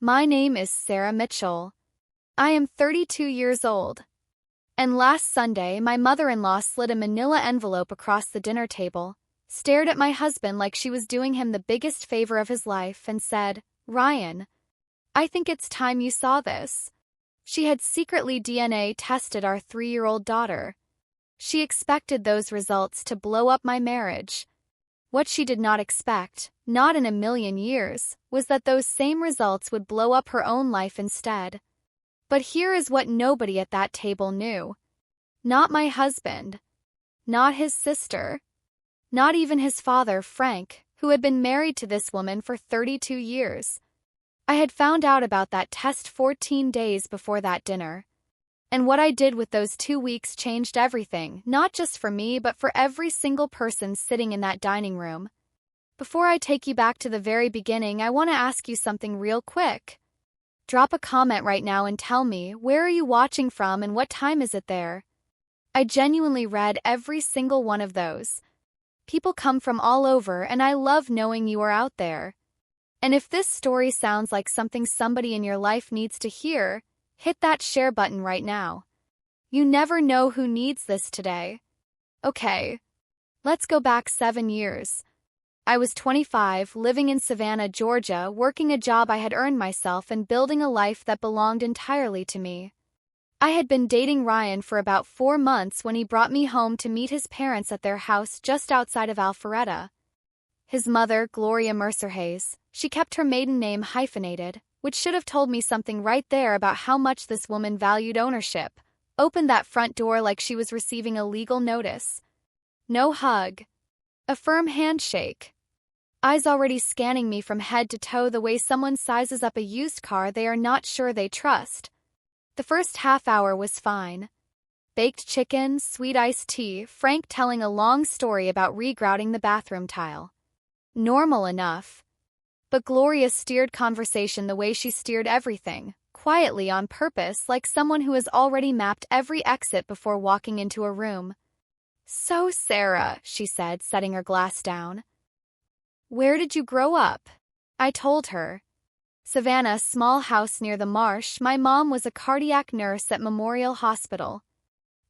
My name is Sara Mitchell. I am 32 years old. And last Sunday, my mother-in-law slid a manila envelope across the dinner table, stared at my husband like she was doing him the biggest favor of his life, and said, "Ryan, I think it's time you saw this." She had secretly DNA tested our 3-year-old daughter. She expected those results to blow up my marriage. What she did not expect, not in a million years, was that those same results would blow up her own life instead. But here is what nobody at that table knew. Not my husband. Not his sister. Not even his father, Frank, who had been married to this woman for 32 years. I had found out about that test 14 days before that dinner. And what I did with those 2 weeks changed everything, not just for me but for every single person sitting in that dining room. Before I take you back to the very beginning, I want to ask you something real quick. Drop a comment right now and tell me, where are you watching from and what time is it there? I genuinely read every single one of those. People come from all over, and I love knowing you are out there. And if this story sounds like something somebody in your life needs to hear, hit that share button right now. You never know who needs this today. Okay, let's go back 7 years. I was 25, living in Savannah, Georgia, working a job I had earned myself and building a life that belonged entirely to me. I had been dating Ryan for about 4 months when he brought me home to meet his parents at their house just outside of Alpharetta. His mother, Gloria Mercerhayes, she kept her maiden name hyphenated, which should have told me something right there about how much this woman valued ownership, opened that front door like she was receiving a legal notice. No hug. A firm handshake. Eyes already scanning me from head to toe the way someone sizes up a used car they are not sure they trust. The first half hour was fine. Baked chicken, sweet iced tea, Frank telling a long story about regrouting the bathroom tile. Normal enough. But Gloria steered conversation the way she steered everything, quietly on purpose, like someone who has already mapped every exit before walking into a room. "So, Sara," she said, setting her glass down. "Where did you grow up?" I told her. Savannah, small house near the marsh. My mom was a cardiac nurse at Memorial Hospital.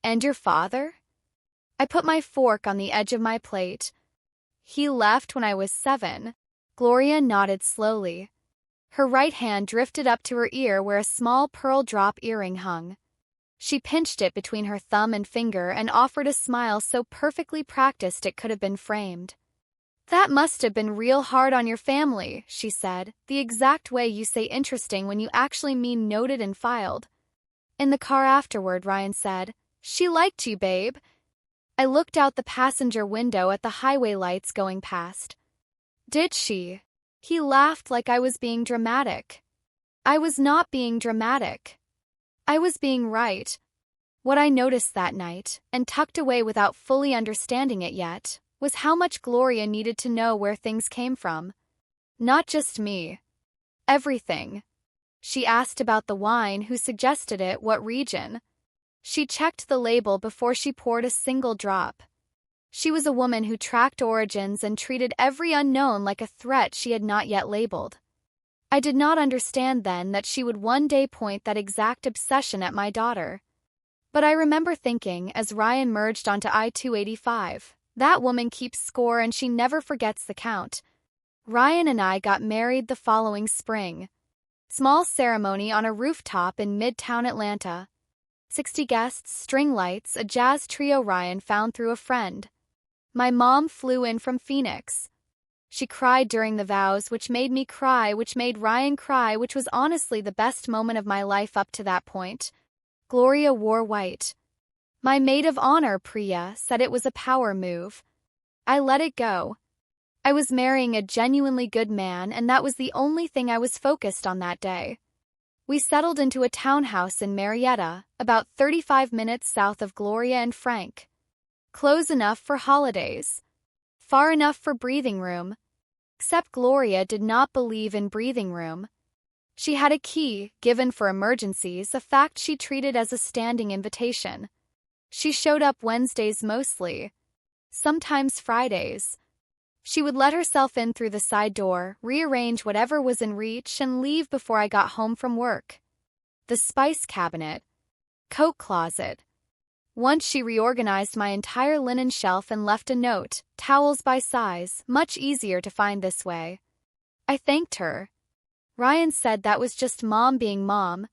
"And your father?" I put my fork on the edge of my plate. "He left when I was 7. Gloria nodded slowly. Her right hand drifted up to her ear where a small pearl drop earring hung. She pinched it between her thumb and finger and offered a smile so perfectly practiced it could have been framed. "That must have been real hard on your family," she said, the exact way you say interesting when you actually mean noted and filed. In the car afterward, Ryan said, "She liked you, babe." I looked out the passenger window at the highway lights going past. "Did she?" He laughed like I was being dramatic. I was not being dramatic. I was being right. What I noticed that night, and tucked away without fully understanding it yet, was how much Gloria needed to know where things came from. Not just me. Everything. She asked about the wine, who suggested it, what region. She checked the label before she poured a single drop. She was a woman who tracked origins and treated every unknown like a threat she had not yet labeled. I did not understand then that she would one day point that exact obsession at my daughter. But I remember thinking, as Ryan merged onto I-285, that woman keeps score and she never forgets the count. Ryan and I got married the following spring. Small ceremony on a rooftop in Midtown Atlanta. 60 guests, string lights, a jazz trio Ryan found through a friend. My mom flew in from Phoenix. She cried during the vows, which made me cry, which made Ryan cry, which was honestly the best moment of my life up to that point. Gloria wore white. My maid of honor, Priya, said it was a power move. I let it go. I was marrying a genuinely good man, and that was the only thing I was focused on that day. We settled into a townhouse in Marietta, about 35 minutes south of Gloria and Frank. Close enough for holidays. Far enough for breathing room. Except Gloria did not believe in breathing room. She had a key, given for emergencies, a fact she treated as a standing invitation. She showed up Wednesdays mostly. Sometimes Fridays. She would let herself in through the side door, rearrange whatever was in reach, and leave before I got home from work. The spice cabinet. Coat closet. Once she reorganized my entire linen shelf and left a note, towels by size, much easier to find this way. I thanked her. Ryan said that was just Mom being Mom.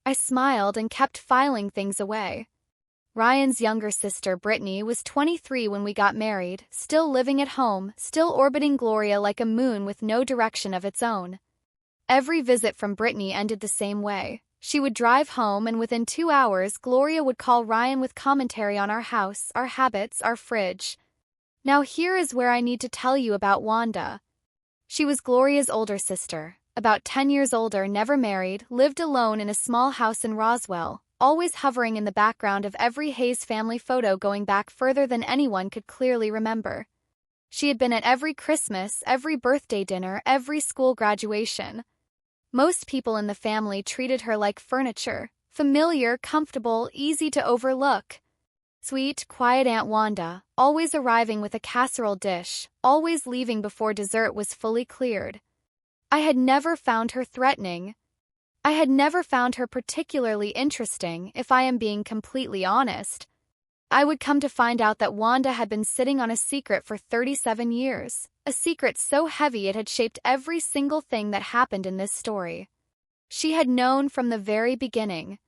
I smiled and kept filing things away. Ryan's younger sister, Brittany, was 23 when we got married, still living at home, still orbiting Gloria like a moon with no direction of its own. Every visit from Brittany ended the same way. She would drive home, and within 2 hours, Gloria would call Ryan with commentary on our house, our habits, our fridge. Now here is where I need to tell you about Wanda. She was Gloria's older sister, about 10 years older, never married, lived alone in a small house in Roswell, always hovering in the background of every Hayes family photo going back further than anyone could clearly remember. She had been at every Christmas, every birthday dinner, every school graduation. Most people in the family treated her like furniture, familiar, comfortable, easy to overlook. Sweet, quiet Aunt Wanda, always arriving with a casserole dish, always leaving before dessert was fully cleared. I had never found her threatening. I had never found her particularly interesting, if I am being completely honest. I would come to find out that Wanda had been sitting on a secret for 37 years, a secret so heavy it had shaped every single thing that happened in this story. She had known from the very beginning,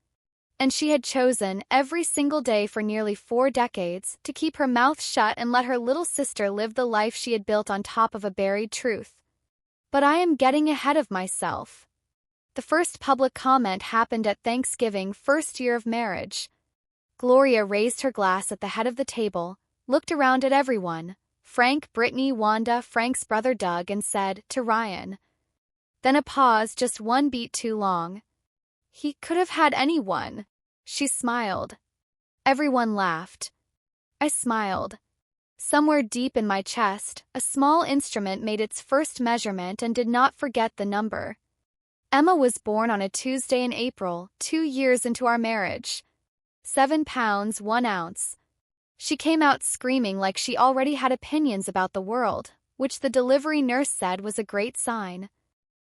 and she had chosen, every single day for nearly 4 decades, to keep her mouth shut and let her little sister live the life she had built on top of a buried truth. But I am getting ahead of myself. The first public comment happened at Thanksgiving, first year of marriage. Gloria raised her glass at the head of the table, looked around at everyone, Frank, Brittany, Wanda, Frank's brother Doug, and said, to Ryan. Then a pause, just one beat too long. He could have had anyone. She smiled. Everyone laughed. I smiled. Somewhere deep in my chest, a small instrument made its first measurement and did not forget the number. Emma was born on a Tuesday in April, 2 years into our marriage. 7 pounds, 1 ounce. She came out screaming like she already had opinions about the world, which the delivery nurse said was a great sign.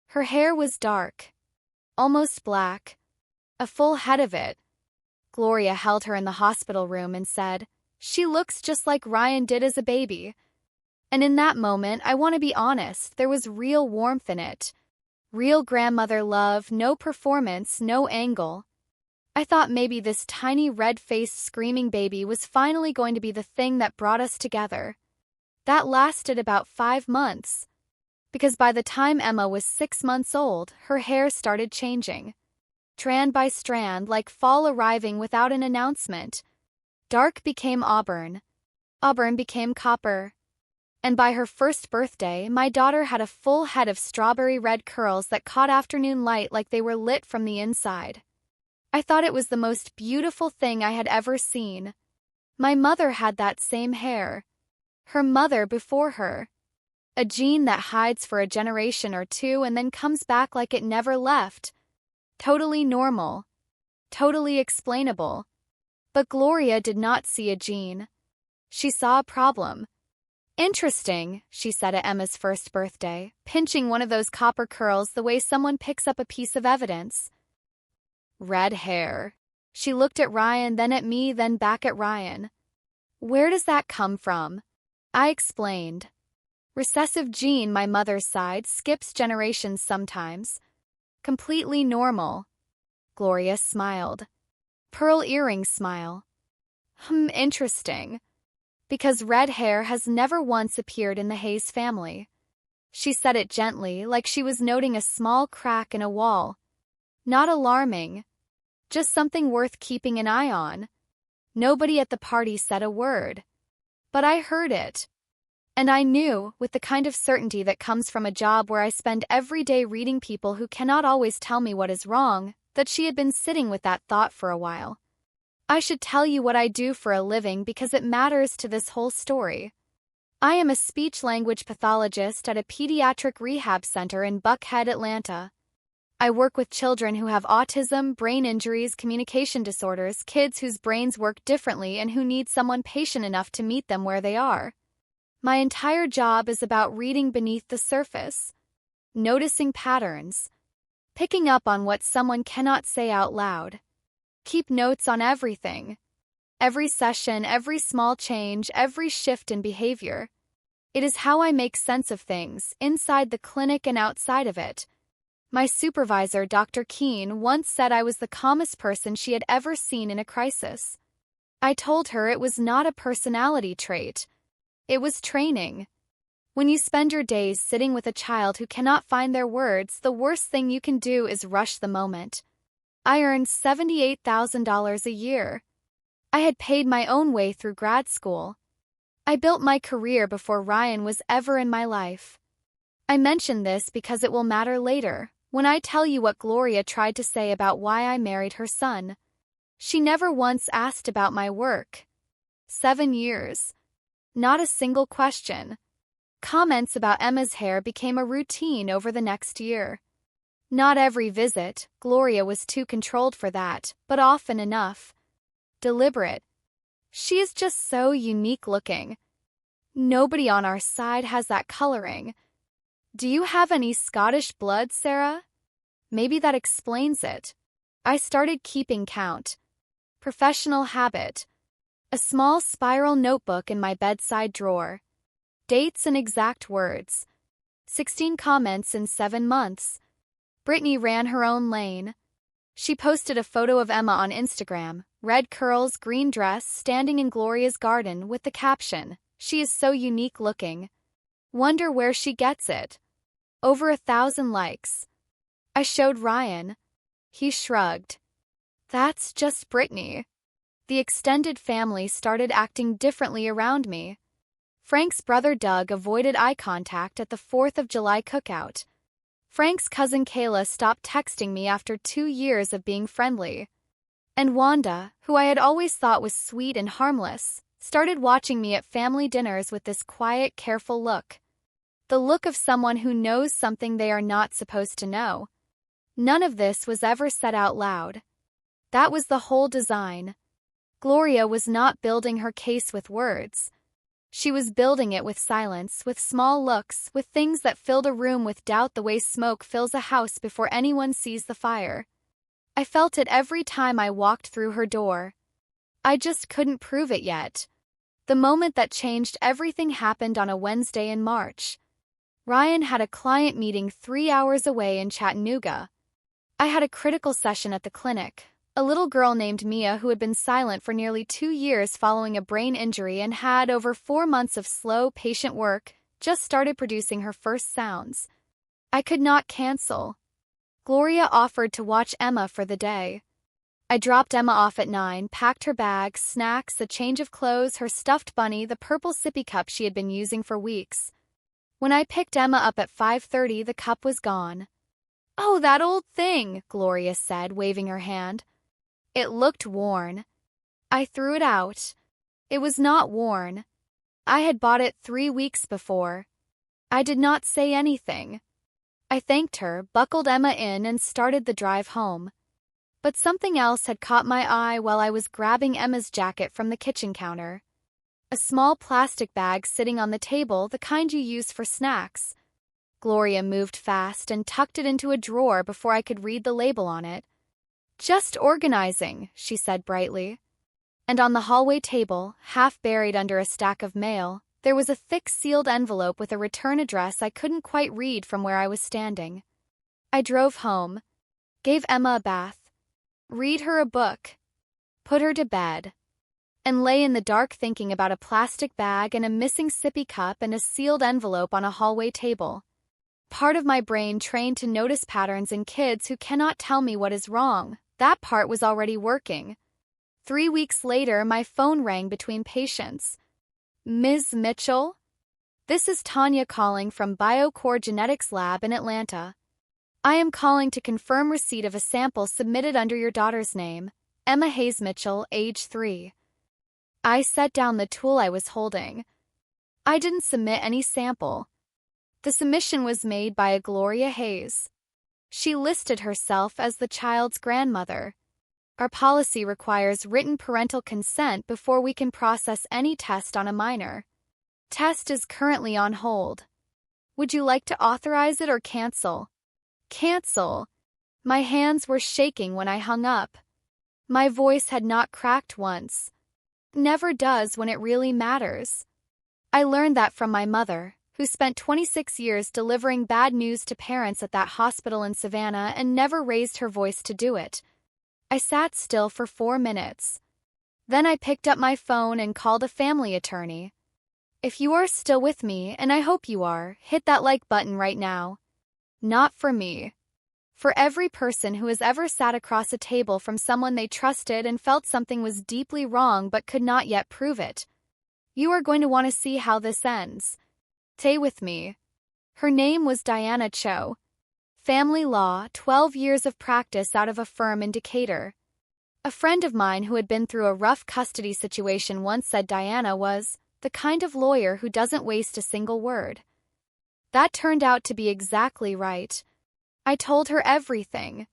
Her hair was dark, almost black, a full head of it. Gloria held her in the hospital room and said, "She looks just like Ryan did as a baby." And in that moment, I want to be honest, there was real warmth in it. Real grandmother love, no performance, no angle. I thought maybe this tiny red-faced screaming baby was finally going to be the thing that brought us together. That lasted about 5 months. Because by the time Emma was 6 months old, her hair started changing. Strand by strand, like fall arriving without an announcement. Dark became auburn. Auburn became copper. And by her first birthday, my daughter had a full head of strawberry red curls that caught afternoon light like they were lit from the inside. I thought it was the most beautiful thing I had ever seen. My mother had that same hair. Her mother before her. A gene that hides for a generation or two and then comes back like it never left. Totally normal. Totally explainable. But Gloria did not see a gene. She saw a problem. Interesting, she said at Emma's first birthday, pinching one of those copper curls the way someone picks up a piece of evidence. Red hair. She looked at Ryan, then at me, then back at Ryan. Where does that come from? I explained. Recessive gene, my mother's side, skips generations sometimes. Completely normal. Gloria smiled. Pearl earring smile. Interesting. Because red hair has never once appeared in the Hayes family. She said it gently, like she was noting a small crack in a wall. Not alarming. Just something worth keeping an eye on. Nobody at the party said a word. But I heard it. And I knew, with the kind of certainty that comes from a job where I spend every day reading people who cannot always tell me what is wrong, that she had been sitting with that thought for a while. I should tell you what I do for a living because it matters to this whole story. I am a speech-language pathologist at a pediatric rehab center in Buckhead, Atlanta. I work with children who have autism, brain injuries, communication disorders, kids whose brains work differently and who need someone patient enough to meet them where they are. My entire job is about reading beneath the surface, noticing patterns, picking up on what someone cannot say out loud. Keep notes on everything. Every session, every small change, every shift in behavior. It is how I make sense of things, inside the clinic and outside of it. My supervisor, Dr. Keene, once said I was the calmest person she had ever seen in a crisis. I told her it was not a personality trait. It was training. When you spend your days sitting with a child who cannot find their words, the worst thing you can do is rush the moment. I earned $78,000 a year. I had paid my own way through grad school. I built my career before Ryan was ever in my life. I mention this because it will matter later, when I tell you what Gloria tried to say about why I married her son. She never once asked about my work. 7 years. Not a single question. Comments about Emma's hair became a routine over the next year. Not every visit, Gloria was too controlled for that, but often enough. Deliberate. She is just so unique looking. Nobody on our side has that coloring. Do you have any Scottish blood, Sara? Maybe that explains it. I started keeping count. Professional habit. A small spiral notebook in my bedside drawer. Dates and exact words. 16 comments in 7 months. Brittany ran her own lane. She posted a photo of Emma on Instagram, red curls, green dress, standing in Gloria's garden with the caption, "She is so unique looking. Wonder where she gets it." Over 1,000 likes. I showed Ryan. He shrugged. That's just Brittany. The extended family started acting differently around me. Frank's brother Doug avoided eye contact at the 4th of July cookout. Frank's cousin Kayla stopped texting me after 2 years of being friendly. And Wanda, who I had always thought was sweet and harmless, started watching me at family dinners with this quiet, careful look. The look of someone who knows something they are not supposed to know. None of this was ever said out loud. That was the whole design. Gloria was not building her case with words. She was building it with silence, with small looks, with things that filled a room with doubt the way smoke fills a house before anyone sees the fire. I felt it every time I walked through her door. I just couldn't prove it yet. The moment that changed everything happened on a Wednesday in March. Ryan had a client meeting 3 hours away in Chattanooga. I had a critical session at the clinic. A little girl named Mia who had been silent for nearly 2 years following a brain injury and had over 4 months of slow, patient work, just started producing her first sounds. I could not cancel. Gloria offered to watch Emma for the day. I dropped Emma off at 9, packed her bag, snacks, a change of clothes, her stuffed bunny, the purple sippy cup she had been using for weeks. When I picked Emma up at 5:30, the cup was gone. "Oh, that old thing," Gloria said, waving her hand. It looked worn. I threw it out. It was not worn. I had bought it 3 weeks before. I did not say anything. I thanked her, buckled Emma in, and started the drive home. But something else had caught my eye while I was grabbing Emma's jacket from the kitchen counter. A small plastic bag sitting on the table, the kind you use for snacks. Gloria moved fast and tucked it into a drawer before I could read the label on it. "Just organizing," she said brightly. And on the hallway table, half buried under a stack of mail, there was a thick sealed envelope with a return address I couldn't quite read from where I was standing. I drove home, gave Emma a bath, read her a book, put her to bed, and lay in the dark thinking about a plastic bag and a missing sippy cup and a sealed envelope on a hallway table. Part of my brain trained to notice patterns in kids who cannot tell me what is wrong. That part was already working. 3 weeks later, my phone rang between patients. "Ms. Mitchell? This is Tanya calling from BioCore Genetics Lab in Atlanta. I am calling to confirm receipt of a sample submitted under your daughter's name, Emma Hayes Mitchell, age 3. I set down the tool I was holding. I didn't submit any sample. The submission was made by a Gloria Hayes. She listed herself as the child's grandmother. Our policy requires written parental consent before we can process any test on a minor. Test is currently on hold. Would you like to authorize it or cancel? Cancel. My hands were shaking when I hung up. My voice had not cracked once. Never does when it really matters. I learned that from my mother, who spent 26 years delivering bad news to parents at that hospital in Savannah and never raised her voice to do it. I sat still for 4 minutes. Then I picked up my phone and called a family attorney. If you are still with me, and I hope you are, hit that like button right now. Not for me. For every person who has ever sat across a table from someone they trusted and felt something was deeply wrong but could not yet prove it. You are going to want to see how this ends. Stay with me. Her name was Diana Cho. Family law, 12 years of practice out of a firm in Decatur. A friend of mine who had been through a rough custody situation once said Diana was the kind of lawyer who doesn't waste a single word. That turned out to be exactly right. I told her everything.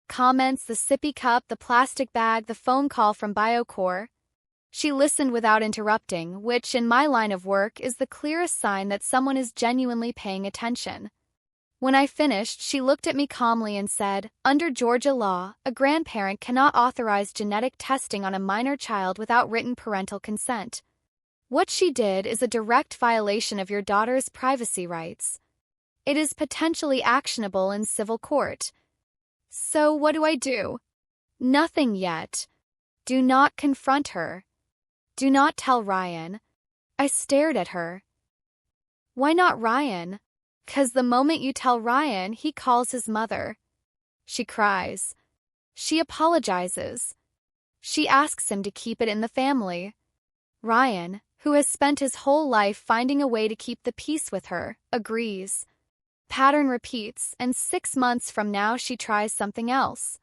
Comments, the sippy cup, the plastic bag, the phone call from BioCore. She listened without interrupting, which, in my line of work, is the clearest sign that someone is genuinely paying attention. When I finished, she looked at me calmly and said, "Under Georgia law, a grandparent cannot authorize genetic testing on a minor child without written parental consent. What she did is a direct violation of your daughter's privacy rights. It is potentially actionable in civil court. So what do I do? Nothing yet. Do not confront her. Do not tell Ryan." I stared at her. Why not Ryan? 'Cause the moment you tell Ryan, he calls his mother. She cries. She apologizes. She asks him to keep it in the family. Ryan, who has spent his whole life finding a way to keep the peace with her, agrees. Pattern repeats, and 6 months from now she tries something else.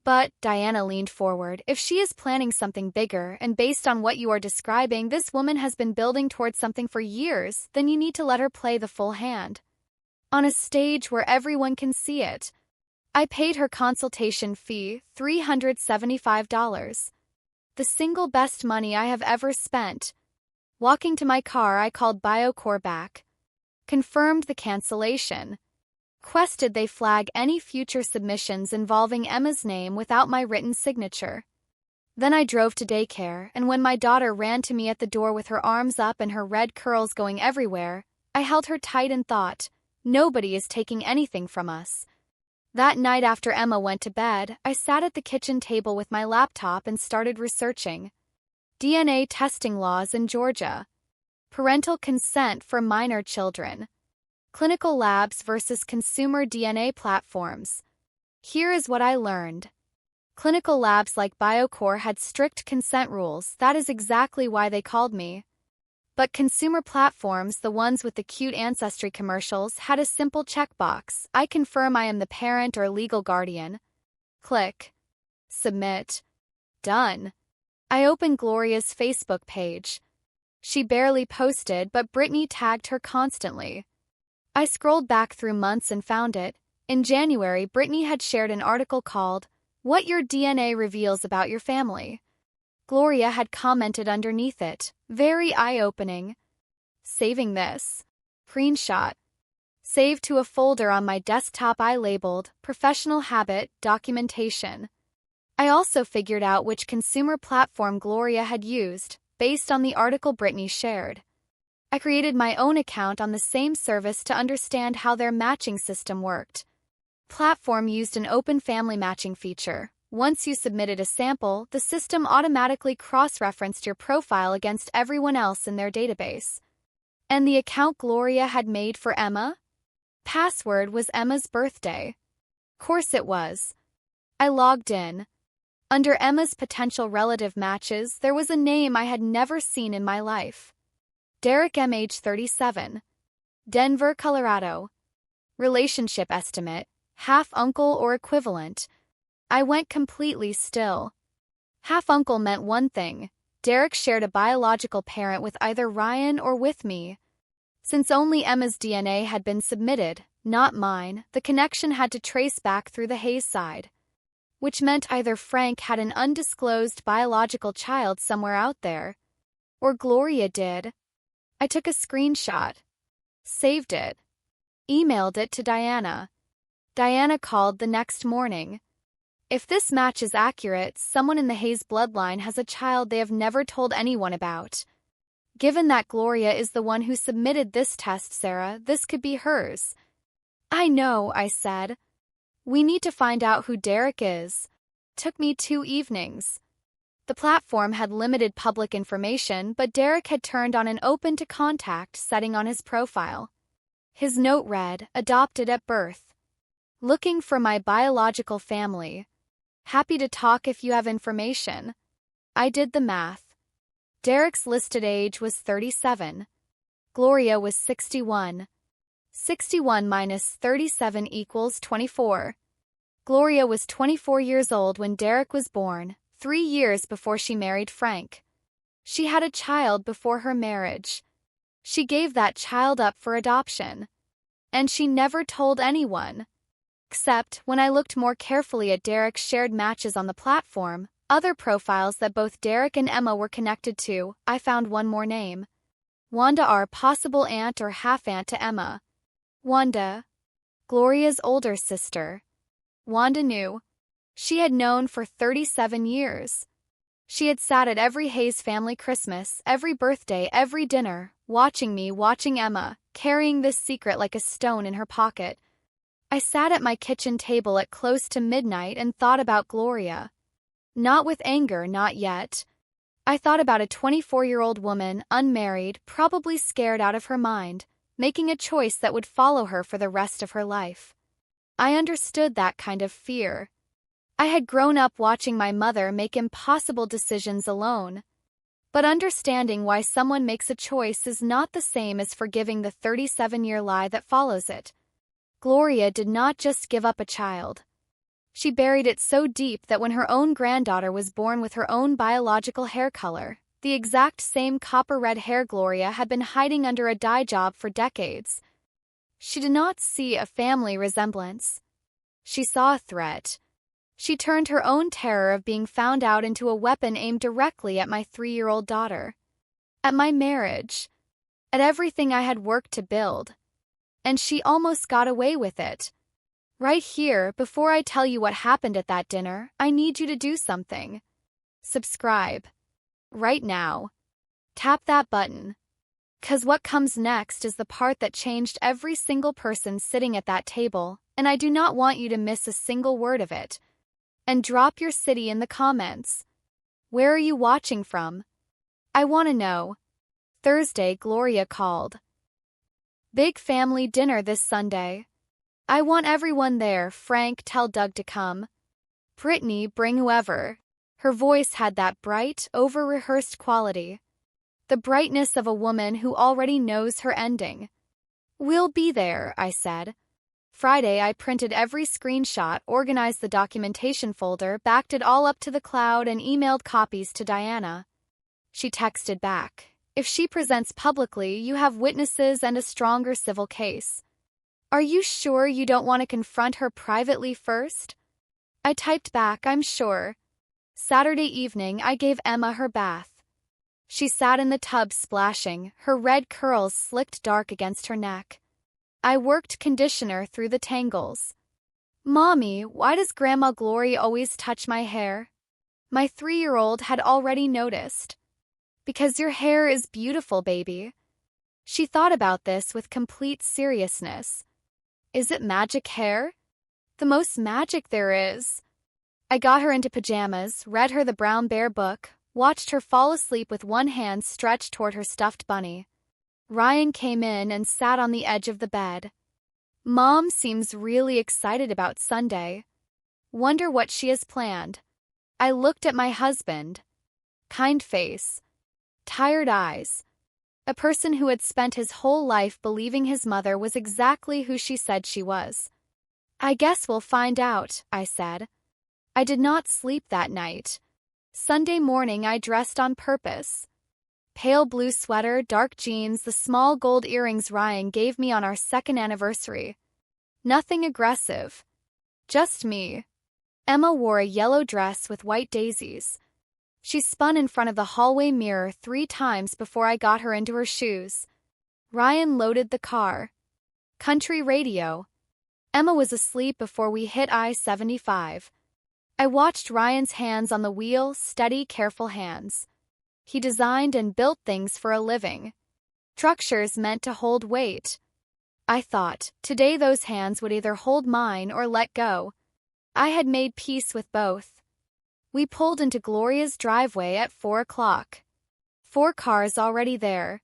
But, Diana leaned forward, if she is planning something bigger, and based on what you are describing, this woman has been building towards something for years, then you need to let her play the full hand. On a stage where everyone can see it. I paid her consultation fee, $375. The single best money I have ever spent. Walking to my car, I called BioCore back. Confirmed the cancellation. Quested they flag any future submissions involving Emma's name without my written signature. Then I drove to daycare, and when my daughter ran to me at the door with her arms up and her red curls going everywhere, I held her tight and thought, nobody is taking anything from us. That night after Emma went to bed, I sat at the kitchen table with my laptop and started researching. DNA testing laws in Georgia. Parental consent for minor children. Clinical labs versus consumer DNA platforms. Here is what I learned. Clinical labs like BioCore had strict consent rules, that is exactly why they called me. But consumer platforms, the ones with the cute ancestry commercials, had a simple checkbox. I confirm I am the parent or legal guardian. Click. Submit. Done. I opened Gloria's Facebook page. She barely posted, but Brittany tagged her constantly. I scrolled back through months and found it. In January, Brittany had shared an article called, "What Your DNA Reveals About Your Family." Gloria had commented underneath it, very eye-opening. Saving this. Screenshot. Saved to a folder on my desktop I labeled, Professional Habit, Documentation. I also figured out which consumer platform Gloria had used, based on the article Brittany shared. I created my own account on the same service to understand how their matching system worked. Platform used an open family matching feature. Once you submitted a sample, the system automatically cross-referenced your profile against everyone else in their database. And the account Gloria had made for Emma? Password was Emma's birthday. Course it was. I logged in. Under Emma's potential relative matches, there was a name I had never seen in my life. Derek M. age 37. Denver, Colorado. Relationship estimate, half uncle or equivalent. I went completely still. Half uncle meant one thing. Derek shared a biological parent with either Ryan or with me. Since only Emma's DNA had been submitted, not mine, the connection had to trace back through the Hayes side. Which meant either Frank had an undisclosed biological child somewhere out there, or Gloria did. I took a screenshot, saved it, emailed it to Diana. Diana called the next morning. If this match is accurate, someone in the Hayes bloodline has a child they have never told anyone about. Given that Gloria is the one who submitted this test, Sara, this could be hers. I know, I said. We need to find out who Derek is. Took me 2 evenings. The platform had limited public information, but Derek had turned on an open to contact setting on his profile. His note read, adopted at birth. Looking for my biological family. Happy to talk if you have information. I did the math. Derek's listed age was 37. Gloria was 61. 61 minus 37 equals 24. Gloria was 24 years old when Derek was born, 3 years before she married Frank. She had a child before her marriage. She gave that child up for adoption. And she never told anyone. Except, when I looked more carefully at Derek's shared matches on the platform, other profiles that both Derek and Emma were connected to, I found one more name. Wanda R., possible aunt or half-aunt to Emma. Wanda, Gloria's older sister. Wanda knew. She had known for 37 years. She had sat at every Hayes family Christmas, every birthday, every dinner, watching me, watching Emma, carrying this secret like a stone in her pocket. I sat at my kitchen table at close to midnight and thought about Gloria. Not with anger, not yet. I thought about a 24-year-old woman, unmarried, probably scared out of her mind, making a choice that would follow her for the rest of her life. I understood that kind of fear. I had grown up watching my mother make impossible decisions alone. But understanding why someone makes a choice is not the same as forgiving the 37-year lie that follows it. Gloria did not just give up a child. She buried it so deep that when her own granddaughter was born with her own biological hair color, the exact same copper-red hair Gloria had been hiding under a dye job for decades, she did not see a family resemblance. She saw a threat. She turned her own terror of being found out into a weapon aimed directly at my 3-year-old daughter. At my marriage. At everything I had worked to build. And she almost got away with it. Right here, before I tell you what happened at that dinner, I need you to do something. Subscribe. Right now. Tap that button. 'Cause what comes next is the part that changed every single person sitting at that table, and I do not want you to miss a single word of it. And drop your city in the comments. Where are you watching from? I want to know. Thursday, Gloria called. Big family dinner this Sunday. I want everyone there. Frank, tell Doug to come. Brittany, bring whoever. Her voice had that bright, over-rehearsed quality. The brightness of a woman who already knows her ending. We'll be there, I said. Friday, I printed every screenshot, organized the documentation folder, backed it all up to the cloud, and emailed copies to Diana. She texted back. If she presents publicly, you have witnesses and a stronger civil case. Are you sure you don't want to confront her privately first? I typed back, I'm sure. Saturday evening, I gave Emma her bath. She sat in the tub splashing, her red curls slicked dark against her neck. I worked conditioner through the tangles. Mommy, why does Grandma Glory always touch my hair? My 3-year-old had already noticed. Because your hair is beautiful, baby. She thought about this with complete seriousness. Is it magic hair? The most magic there is. I got her into pajamas, read her the Brown Bear book, watched her fall asleep with one hand stretched toward her stuffed bunny. Ryan came in and sat on the edge of the bed. Mom seems really excited about Sunday. Wonder what she has planned. I looked at my husband. Kind face. Tired eyes. A person who had spent his whole life believing his mother was exactly who she said she was. I guess we'll find out, I said. I did not sleep that night. Sunday morning I dressed on purpose. Pale blue sweater, dark jeans, the small gold earrings Ryan gave me on our 2nd anniversary. Nothing aggressive. Just me. Emma wore a yellow dress with white daisies. She spun in front of the hallway mirror 3 times before I got her into her shoes. Ryan loaded the car. Country radio. Emma was asleep before we hit I-75. I watched Ryan's hands on the wheel, steady, careful hands. He designed and built things for a living. Structures meant to hold weight. I thought, today those hands would either hold mine or let go. I had made peace with both. We pulled into Gloria's driveway at 4 o'clock. 4 cars already there.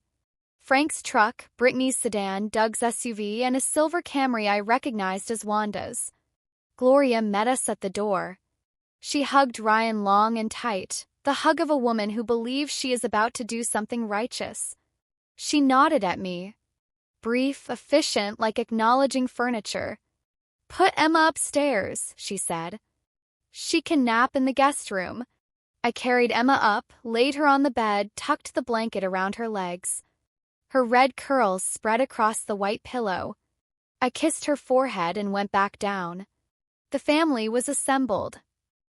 Frank's truck, Brittany's sedan, Doug's SUV, and a silver Camry I recognized as Wanda's. Gloria met us at the door. She hugged Ryan long and tight, the hug of a woman who believes she is about to do something righteous. She nodded at me. Brief, efficient, like acknowledging furniture. "Put Emma upstairs," she said. "She can nap in the guest room." I carried Emma up, laid her on the bed, tucked the blanket around her legs. Her red curls spread across the white pillow. I kissed her forehead and went back down. The family was assembled.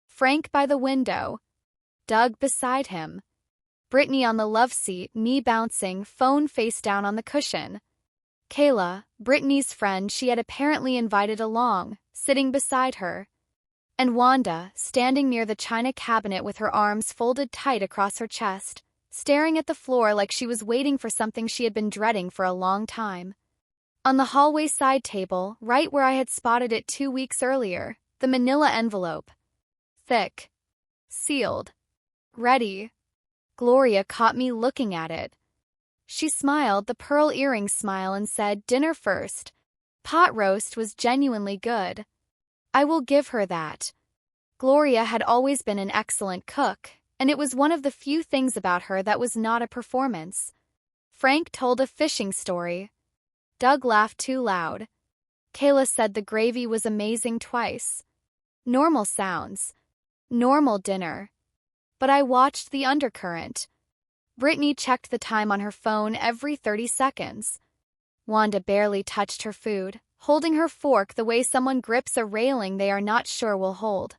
Frank by the window. Doug beside him. Brittany on the love seat, knee bouncing, phone face down on the cushion. Kayla, Brittany's friend she had apparently invited along, sitting beside her. And Wanda, standing near the china cabinet with her arms folded tight across her chest, staring at the floor like she was waiting for something she had been dreading for a long time. On the hallway side table, right where I had spotted it 2 weeks earlier, the manila envelope. Thick. Sealed. Ready. Gloria caught me looking at it. She smiled the pearl earring smile and said, "Dinner first." Pot roast was genuinely good. I will give her that. Gloria had always been an excellent cook, and it was one of the few things about her that was not a performance. Frank told a fishing story. Doug laughed too loud. Kayla said the gravy was amazing twice. Normal sounds. Normal dinner. But I watched the undercurrent. Brittany checked the time on her phone every 30 seconds. Wanda barely touched her food, holding her fork the way someone grips a railing they are not sure will hold.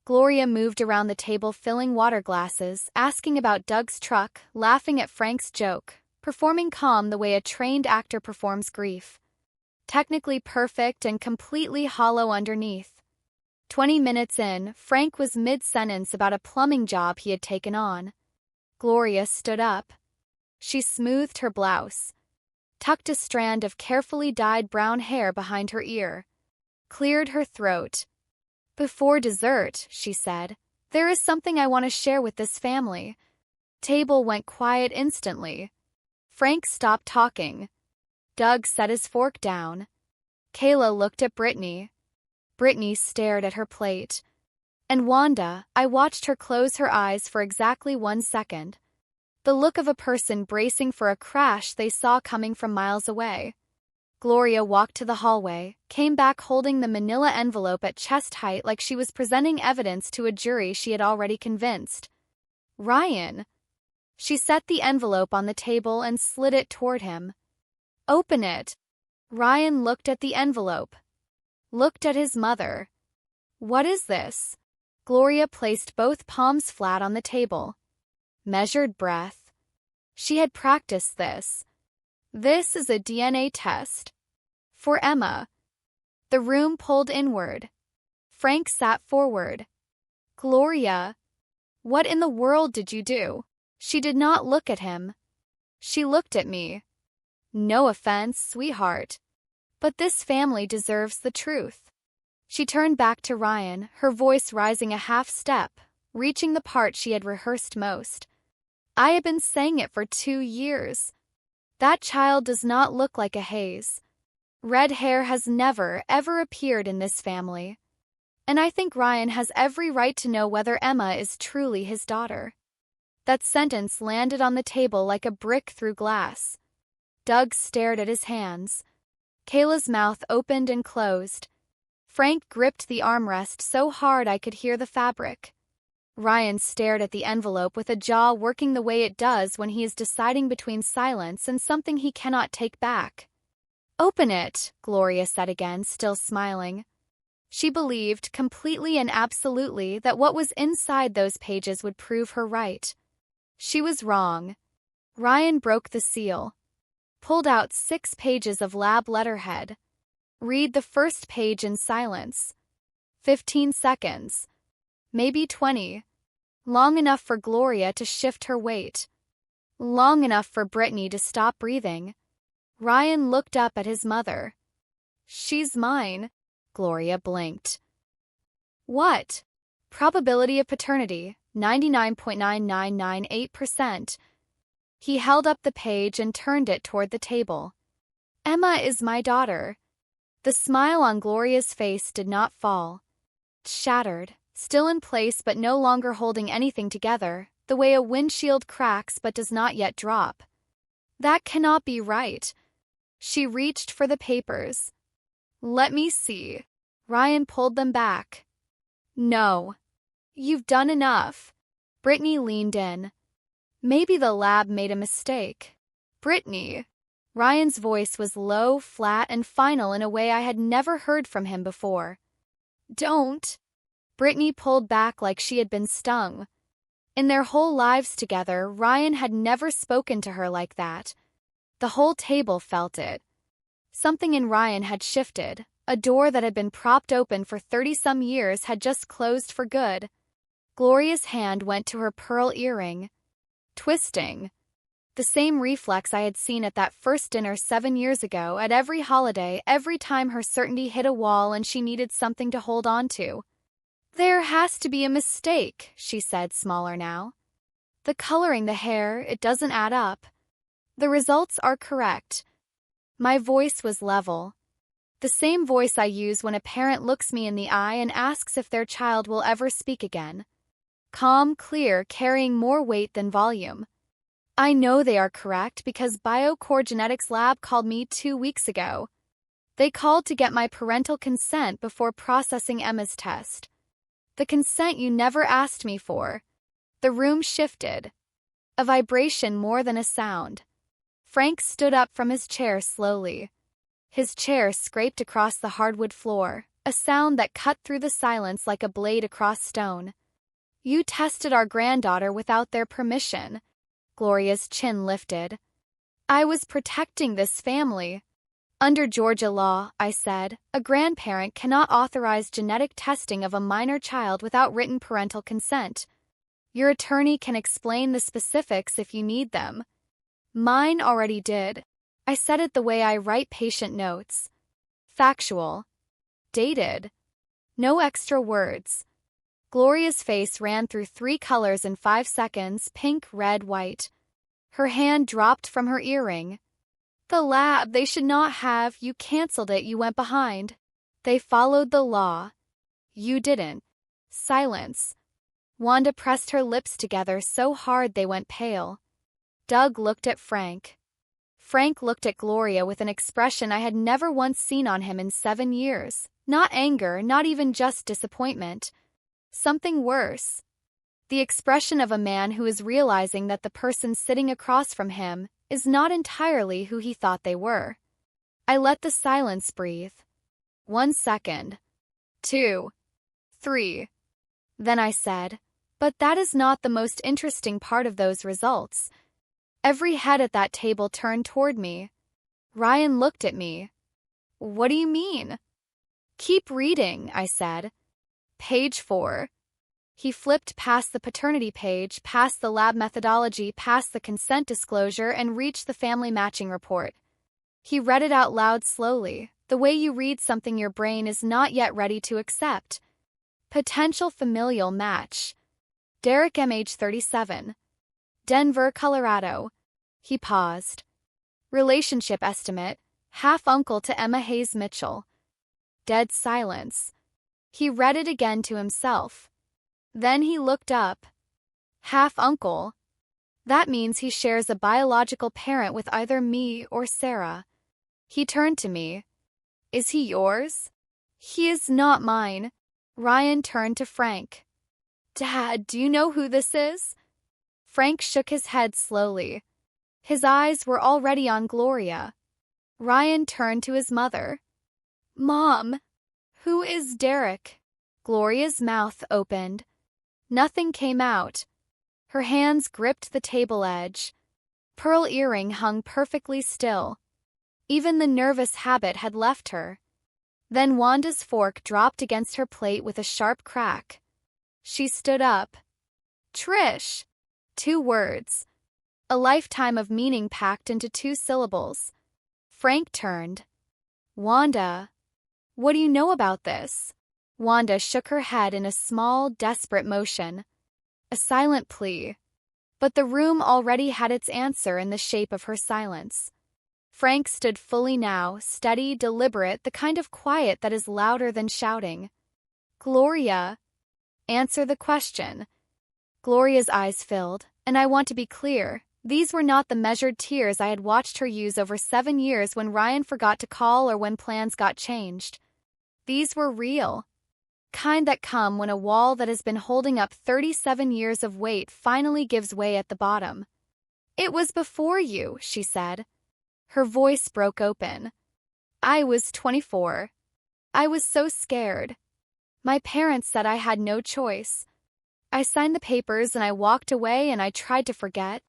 Gloria moved around the table filling water glasses, asking about Doug's truck, laughing at Frank's joke, performing calm the way a trained actor performs grief. Technically perfect and completely hollow underneath. 20 minutes in, Frank was mid-sentence about a plumbing job he had taken on. Gloria stood up. She smoothed her blouse, tucked a strand of carefully dyed brown hair behind her ear, cleared her throat. "Before dessert," she said, "there is something I want to share with this family." Table went quiet instantly. Frank stopped talking. Doug set his fork down. Kayla looked at Brittany. Brittany stared at her plate. And Wanda, I watched her close her eyes for exactly 1 second. The look of a person bracing for a crash they saw coming from miles away. Gloria walked to the hallway, came back holding the manila envelope at chest height like she was presenting evidence to a jury she had already convinced. "Ryan." She set the envelope on the table and slid it toward him. "Open it." Ryan looked at the envelope. Looked at his mother. "What is this?" Gloria placed both palms flat on the table. Measured breath. She had practiced this. "This is a DNA test. For Emma." The room pulled inward. Frank sat forward. "Gloria, what in the world did you do?" She did not look at him. She looked at me. "No offense, sweetheart. But this family deserves the truth." She turned back to Ryan, her voice rising a half step, reaching the part she had rehearsed most. "I have been saying it for 2 years. That child does not look like a Hayes. Red hair has never, ever appeared in this family. And I think Ryan has every right to know whether Emma is truly his daughter." That sentence landed on the table like a brick through glass. Doug stared at his hands. Kayla's mouth opened and closed. Frank gripped the armrest so hard I could hear the fabric. Ryan stared at the envelope with a jaw working the way it does when he is deciding between silence and something he cannot take back. "Open it," Gloria said again, still smiling. She believed, completely and absolutely, that what was inside those pages would prove her right. She was wrong. Ryan broke the seal. pulled out 6 pages of lab letterhead. Read the first page in silence. 15 seconds. Maybe 20. Long enough for Gloria to shift her weight. Long enough for Brittany to stop breathing. Ryan looked up at his mother. "She's mine." Gloria blinked. "What?" "Probability of paternity, 99.9998%. He held up the page and turned it toward the table. "Emma is my daughter." The smile on Gloria's face did not fall. Shattered, still in place but no longer holding anything together, the way a windshield cracks but does not yet drop. "That cannot be right." She reached for the papers. "Let me see." Ryan pulled them back. "No. You've done enough." Brittany leaned in. "Maybe the lab made a mistake." "Brittany." Ryan's voice was low, flat, and final in a way I had never heard from him before. "Don't." Brittany pulled back like she had been stung. In their whole lives together, Ryan had never spoken to her like that. The whole table felt it. Something in Ryan had shifted. A door that had been propped open for 30-some years had just closed for good. Gloria's hand went to her pearl earring. Twisting. The same reflex I had seen at that first dinner 7 years ago, at every holiday, every time her certainty hit a wall and she needed something to hold on to. "There has to be a mistake," she said, smaller now. "The coloring, the hair, it doesn't add up. The results are correct." My voice was level. The same voice I use when a parent looks me in the eye and asks if their child will ever speak again. Calm, clear, carrying more weight than volume. I know they are correct because BioCore Genetics Lab called me 2 weeks ago. They called to get my parental consent before processing Emma's test. The consent you never asked me for. The room shifted. A vibration more than a sound. Frank stood up from his chair slowly. His chair scraped across the hardwood floor, a sound that cut through the silence like a blade across stone. "You tested our granddaughter without their permission." Gloria's chin lifted. "I was protecting this family." "Under Georgia law," I said, "a grandparent cannot authorize genetic testing of a minor child without written parental consent. Your attorney can explain the specifics if you need them." Mine already did. I said it the way I write patient notes. Factual. Dated. No extra words. Gloria's face ran through 3 colors in 5 seconds, pink, red, white. Her hand dropped from her earring. "The lab, they should not have. You canceled it, you went behind. They followed the law. You didn't." Silence. Wanda pressed her lips together so hard they went pale. Doug looked at Frank. Frank looked at Gloria with an expression I had never once seen on him in 7 years. Not anger, not even just disappointment. Something worse. The expression of a man who is realizing that the person sitting across from him is not entirely who he thought they were. I let the silence breathe. 1 second. 2. 3. Then I said, "But that is not the most interesting part of those results." Every head at that table turned toward me. Ryan looked at me. "What do you mean?" "Keep reading," I said. "Page 4. He flipped past the paternity page, past the lab methodology, past the consent disclosure, and reached the family matching report. He read it out loud slowly, the way you read something your brain is not yet ready to accept. Potential familial match. Derek M. age 37. Denver, Colorado. He paused. Relationship estimate, half uncle to Emma Hayes Mitchell. Dead silence. He read it again to himself. Then he looked up. Half uncle. That means he shares a biological parent with either me or Sara. He turned to me. Is he yours? He is not mine. Ryan turned to Frank. Dad, do you know who this is? Frank shook his head slowly. His eyes were already on Gloria. Ryan turned to his mother. Mom, who is Derek? Gloria's mouth opened. Nothing came out. Her hands gripped the table edge. pearl earring hung perfectly still. Even the nervous habit had left her. Then Wanda's fork dropped against her plate with a sharp crack. She stood up. Trish! 2 words. A lifetime of meaning packed into 2 syllables. Frank turned. Wanda, what do you know about this? Wanda shook her head in a small, desperate motion. A silent plea. But the room already had its answer in the shape of her silence. Frank stood fully now, steady, deliberate, the kind of quiet that is louder than shouting. Gloria, answer the question. Gloria's eyes filled, and I want to be clear. These were not the measured tears I had watched her use over 7 years when Ryan forgot to call or when plans got changed. These were real. Kind that come when a wall that has been holding up 37 years of weight finally gives way at the bottom. It was before you, she said. Her voice broke open. I was 24. I was so scared. My parents said I had no choice. I signed the papers and I walked away and I tried to forget.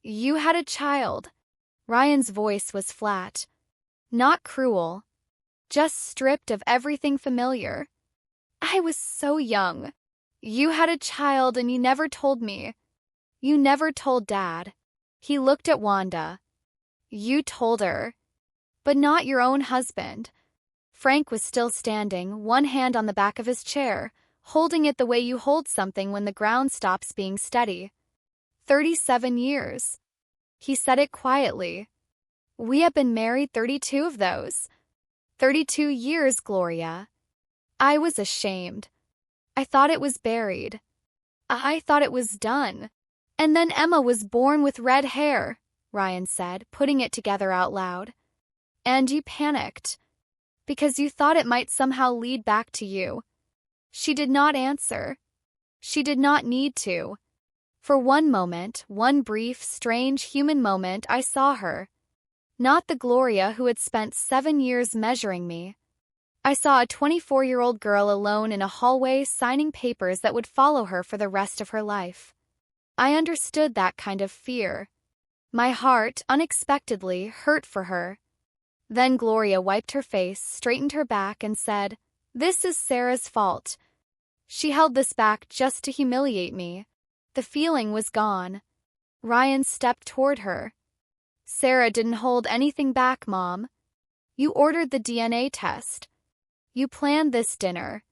You had a child. Ryan's voice was flat. Not cruel. Just stripped of everything familiar. I was so young. You had a child and you never told me. You never told Dad. He looked at Wanda. You told her. But not your own husband. Frank was still standing, one hand on the back of his chair, holding it the way you hold something when the ground stops being steady. 37 years. He said it quietly. We have been married 32 of those. 32 years, Gloria. I was ashamed. I thought it was buried. I thought it was done. And then Emma was born with red hair, Ryan said, putting it together out loud. And you panicked. Because you thought it might somehow lead back to you. She did not answer. She did not need to. For one moment, one brief, strange human moment, I saw her. Not the Gloria who had spent 7 years measuring me. I saw a 24-year-old girl alone in a hallway signing papers that would follow her for the rest of her life. I understood that kind of fear. My heart, unexpectedly, hurt for her. Then Gloria wiped her face, straightened her back, and said, This is Sarah's fault. She held this back just to humiliate me. The feeling was gone. Ryan stepped toward her. Sarah didn't hold anything back, Mom. You ordered the DNA test. You planned this dinner.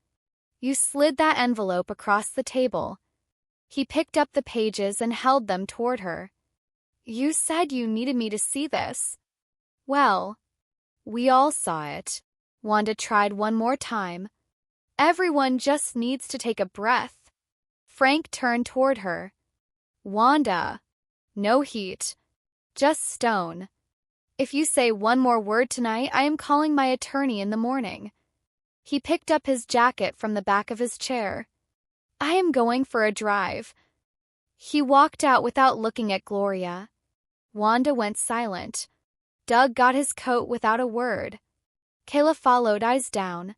You slid that envelope across the table. He picked up the pages and held them toward her. You said you needed me to see this. Well, we all saw it. Wanda tried one more time. Everyone just needs to take a breath. Frank turned toward her. Wanda. No heat. Just stone. If you say one more word tonight, I am calling my attorney in the morning. He picked up his jacket from the back of his chair. I am going for a drive. He walked out without looking at Gloria. Wanda went silent. Doug got his coat without a word. Kayla followed, eyes down.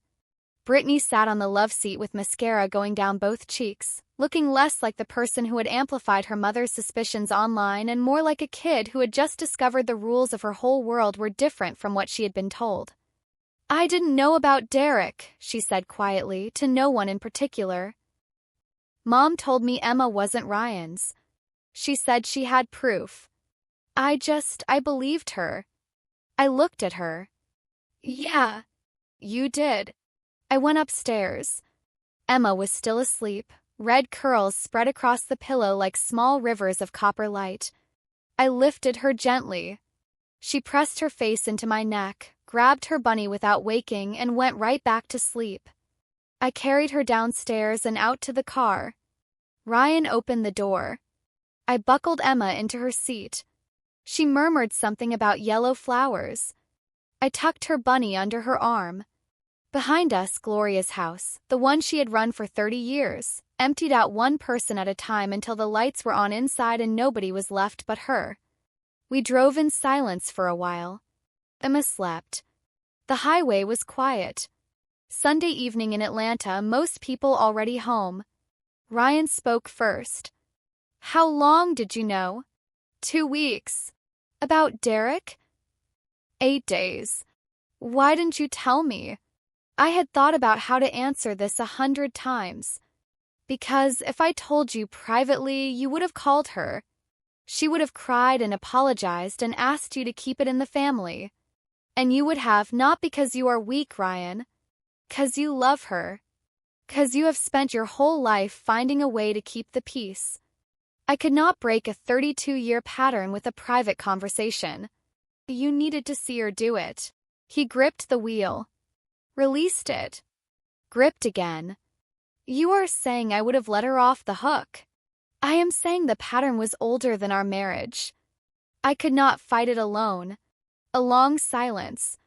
Brittany sat on the love seat with mascara going down both cheeks, looking less like the person who had amplified her mother's suspicions online and more like a kid who had just discovered the rules of her whole world were different from what she had been told. I didn't know about Derek, she said quietly, to no one in particular. Mom told me Emma wasn't Ryan's. She said she had proof. I believed her. I looked at her. Yeah, you did. I went upstairs. Emma was still asleep, red curls spread across the pillow like small rivers of copper light. I lifted her gently. She pressed her face into my neck, grabbed her bunny without waking, and went right back to sleep. I carried her downstairs and out to the car. Ryan opened the door. I buckled Emma into her seat. She murmured something about yellow flowers. I tucked her bunny under her arm. Behind us, Gloria's house, the one she had run for 30 years, emptied out one person at a time until the lights were on inside and nobody was left but her. We drove in silence for a while. Emma slept. The highway was quiet. Sunday evening in Atlanta, most people already home. Ryan spoke first. How long did you know? 2 weeks. About Derek? 8 days. Why didn't you tell me? I had thought about how to answer this 100 times. Because if I told you privately, you would have called her. She would have cried and apologized and asked you to keep it in the family. And you would have, not because you are weak, Ryan. 'Cause you love her. 'Cause you have spent your whole life finding a way to keep the peace. I could not break a 32-year pattern with a private conversation. You needed to see her do it. He gripped the wheel. Released it. Gripped again. You are saying I would have let her off the hook. I am saying the pattern was older than our marriage. I could not fight it alone. A long silence.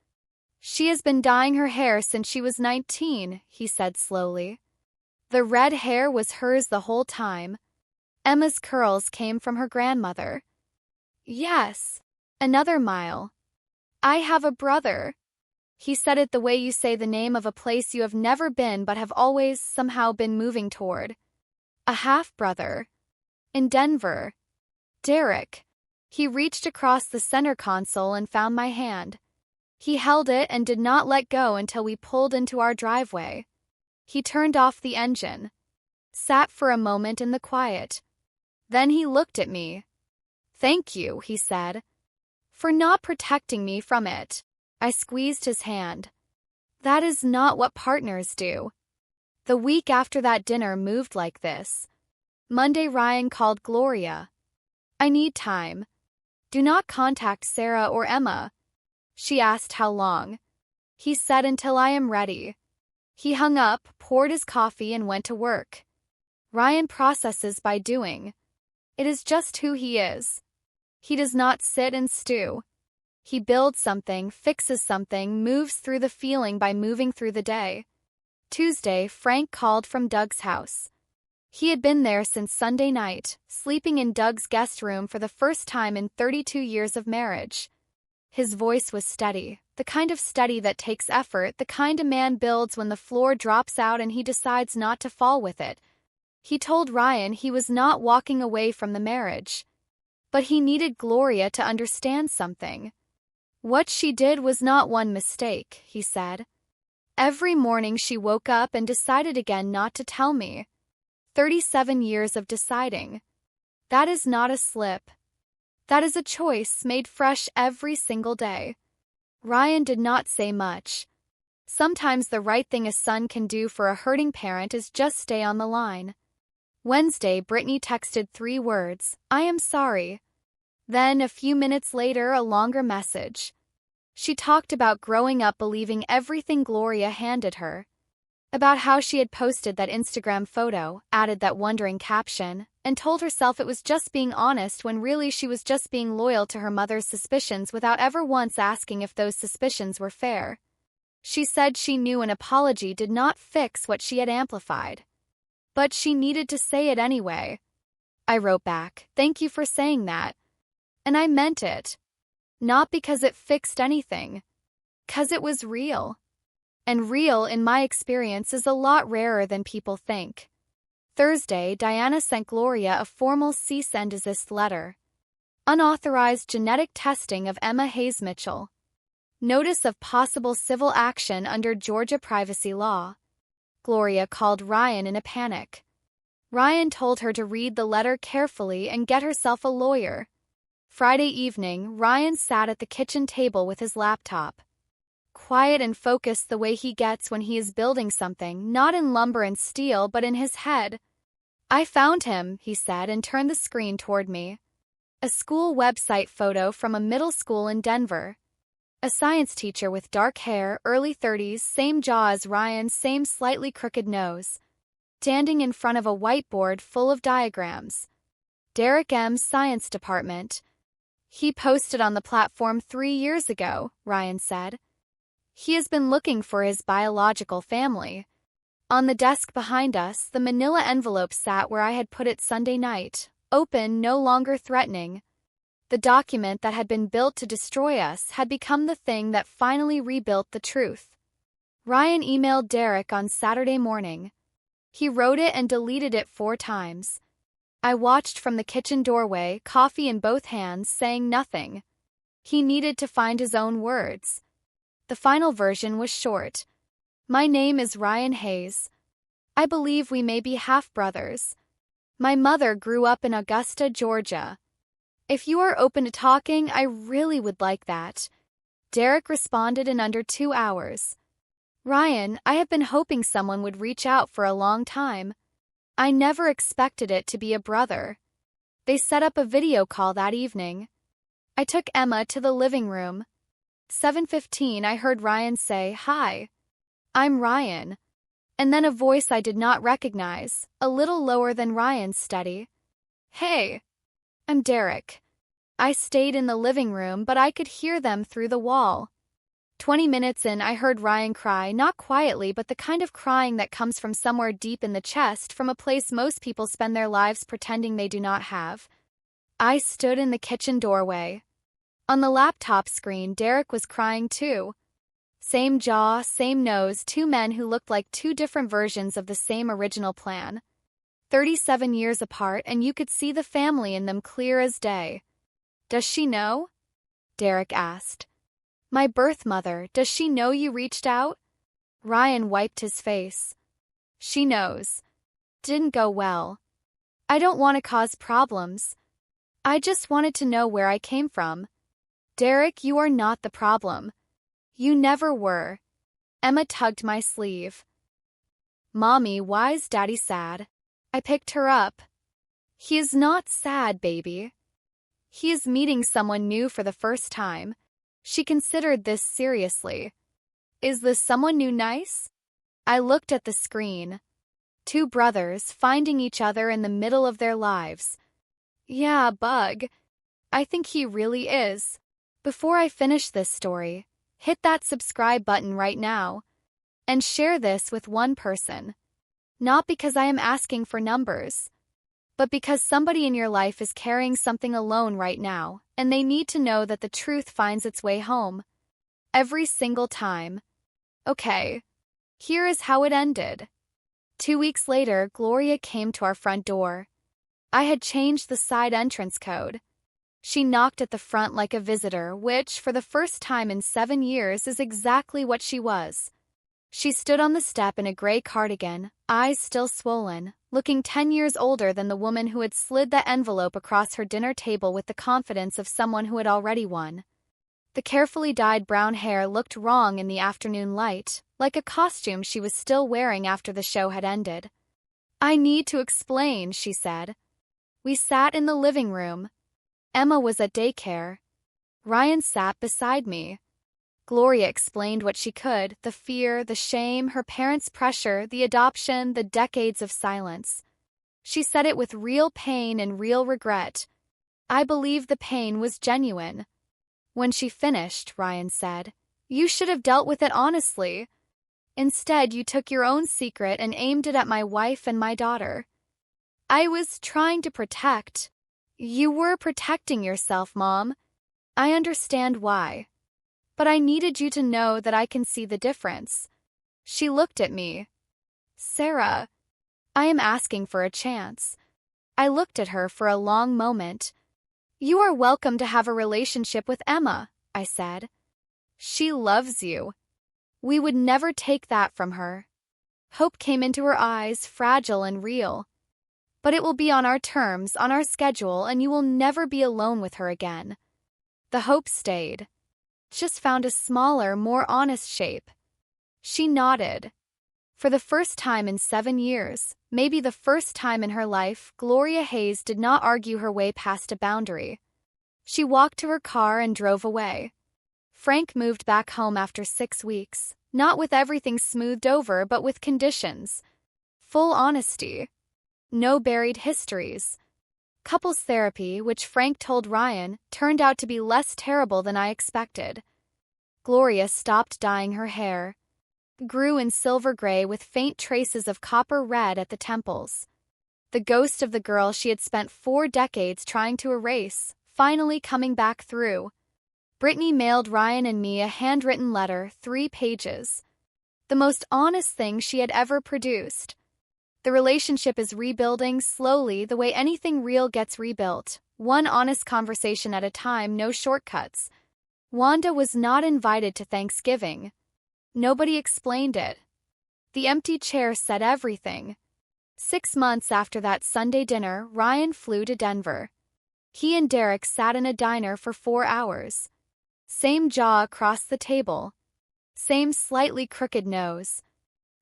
She has been dyeing her hair since she was 19, he said slowly. The red hair was hers the whole time. Emma's curls came from her grandmother. Yes. Another mile. I have a brother. He said it the way you say the name of a place you have never been but have always somehow been moving toward. A half-brother. In Denver. Derek. He reached across the center console and found my hand. He held it and did not let go until we pulled into our driveway. He turned off the engine. Sat for a moment in the quiet. Then he looked at me. Thank you, he said. For not protecting me from it. I squeezed his hand. That is not what partners do. The week after that dinner moved like this. Monday Ryan called Gloria. I need time. Do not contact Sara or Emma. She asked how long. He said until I am ready. He hung up, poured his coffee and went to work. Ryan processes by doing. It is just who he is. He does not sit and stew. He builds something, fixes something, moves through the feeling by moving through the day. Tuesday, Frank called from Doug's house. He had been there since Sunday night, sleeping in Doug's guest room for the first time in 32 years of marriage. His voice was steady, the kind of steady that takes effort, the kind a man builds when the floor drops out and he decides not to fall with it. He told Ryan he was not walking away from the marriage. But he needed Gloria to understand something. What she did was not one mistake, he said. Every morning she woke up and decided again not to tell me. 37 years of deciding. That is not a slip. That is a choice made fresh every single day. Ryan did not say much. Sometimes the right thing a son can do for a hurting parent is just stay on the line. Wednesday, Brittany texted 3 words, I am sorry. Then, a few minutes later, a longer message. She talked about growing up believing everything Gloria handed her. About how she had posted that Instagram photo, added that wondering caption, and told herself it was just being honest when really she was just being loyal to her mother's suspicions without ever once asking if those suspicions were fair. She said she knew an apology did not fix what she had amplified. But she needed to say it anyway. I wrote back, thank you for saying that. And I meant it. Not because it fixed anything. 'Cause it was real. And real, in my experience, is a lot rarer than people think. Thursday, Diana sent Gloria a formal cease and desist letter. Unauthorized genetic testing of Emma Hayes Mitchell. Notice of possible civil action under Georgia privacy law. Gloria called Ryan in a panic. Ryan told her to read the letter carefully and get herself a lawyer. Friday evening, Ryan sat at the kitchen table with his laptop. Quiet and focused the way he gets when he is building something, not in lumber and steel but in his head. I found him, he said and turned the screen toward me. A school website photo from a middle school in Denver. A science teacher with dark hair, early 30s, same jaw as Ryan, same slightly crooked nose. Standing in front of a whiteboard full of diagrams. Derek M.'s science department. He posted on the platform 3 years ago, Ryan said. He has been looking for his biological family. On the desk behind us, the manila envelope sat where I had put it Sunday night, open, no longer threatening. The document that had been built to destroy us had become the thing that finally rebuilt the truth. Ryan emailed Derek on Saturday morning. He wrote it and deleted it 4 times. I watched from the kitchen doorway, coffee in both hands, saying nothing. He needed to find his own words. The final version was short. My name is Ryan Hayes. I believe we may be half-brothers. My mother grew up in Augusta, Georgia. If you are open to talking, I really would like that. Derek responded in under 2 hours. Ryan, I have been hoping someone would reach out for a long time. I never expected it to be a brother. They set up a video call that evening. I took Emma to the living room. 7:15 I heard Ryan say, "Hi. I'm Ryan." And then a voice I did not recognize, a little lower than Ryan's steady. "Hey. I'm Derek." I stayed in the living room, but I could hear them through the wall. 20 minutes in, I heard Ryan cry, not quietly, but the kind of crying that comes from somewhere deep in the chest, from a place most people spend their lives pretending they do not have. I stood in the kitchen doorway. On the laptop screen, Derek was crying too. Same jaw, same nose, two men who looked like two different versions of the same original plan. 37 years apart, and you could see the family in them clear as day. "Does she know?" Derek asked. "My birth mother, does she know you reached out?" Ryan wiped his face. "She knows. Didn't go well. I don't want to cause problems. I just wanted to know where I came from." "Derek, you are not the problem. You never were." Emma tugged my sleeve. "Mommy, why's Daddy sad?" I picked her up. "He is not sad, baby. He is meeting someone new for the first time." She considered this seriously. "Is this someone new nice?" I looked at the screen. Two brothers finding each other in the middle of their lives. "Yeah, Bug. I think he really is." Before I finish this story, hit that subscribe button right now. And share this with one person. Not because I am asking for numbers, but because somebody in your life is carrying something alone right now, and they need to know that the truth finds its way home. Every single time. Okay. Here is how it ended. 2 weeks later, Gloria came to our front door. I had changed the side entrance code. She knocked at the front like a visitor, which, for the first time in 7 years, is exactly what she was. She stood on the step in a gray cardigan, eyes still swollen, looking 10 years older than the woman who had slid the envelope across her dinner table with the confidence of someone who had already won. The carefully dyed brown hair looked wrong in the afternoon light, like a costume she was still wearing after the show had ended. "I need to explain," she said. We sat in the living room. Emma was at daycare. Ryan sat beside me. Gloria explained what she could, the fear, the shame, her parents' pressure, the adoption, the decades of silence. She said it with real pain and real regret. I believe the pain was genuine. When she finished, Ryan said, "You should have dealt with it honestly. Instead, you took your own secret and aimed it at my wife and my daughter." "I was trying to protect." "You were protecting yourself, Mom. I understand why. But I needed you to know that I can see the difference." She looked at me. "Sara, I am asking for a chance." I looked at her for a long moment. "You are welcome to have a relationship with Emma," I said. "She loves you. We would never take that from her." Hope came into her eyes, fragile and real. "But it will be on our terms, on our schedule, and you will never be alone with her again." The hope stayed. Just found a smaller, more honest shape. She nodded. For the first time in 7 years, maybe the first time in her life, Gloria Hayes did not argue her way past a boundary. She walked to her car and drove away. Frank moved back home after 6 weeks, not with everything smoothed over, but with conditions. Full honesty. No buried histories. Couples therapy, which Frank told Ryan, turned out to be less terrible than I expected. Gloria stopped dyeing her hair. Grew in silver gray with faint traces of copper red at the temples. The ghost of the girl she had spent 4 decades trying to erase, finally coming back through. Brittany mailed Ryan and me a handwritten letter, 3 pages. The most honest thing she had ever produced. The relationship is rebuilding slowly the way anything real gets rebuilt. One honest conversation at a time, no shortcuts. Wanda was not invited to Thanksgiving. Nobody explained it. The empty chair said everything. 6 months after that Sunday dinner, Ryan flew to Denver. He and Derek sat in a diner for 4 hours. Same jaw across the table. Same slightly crooked nose.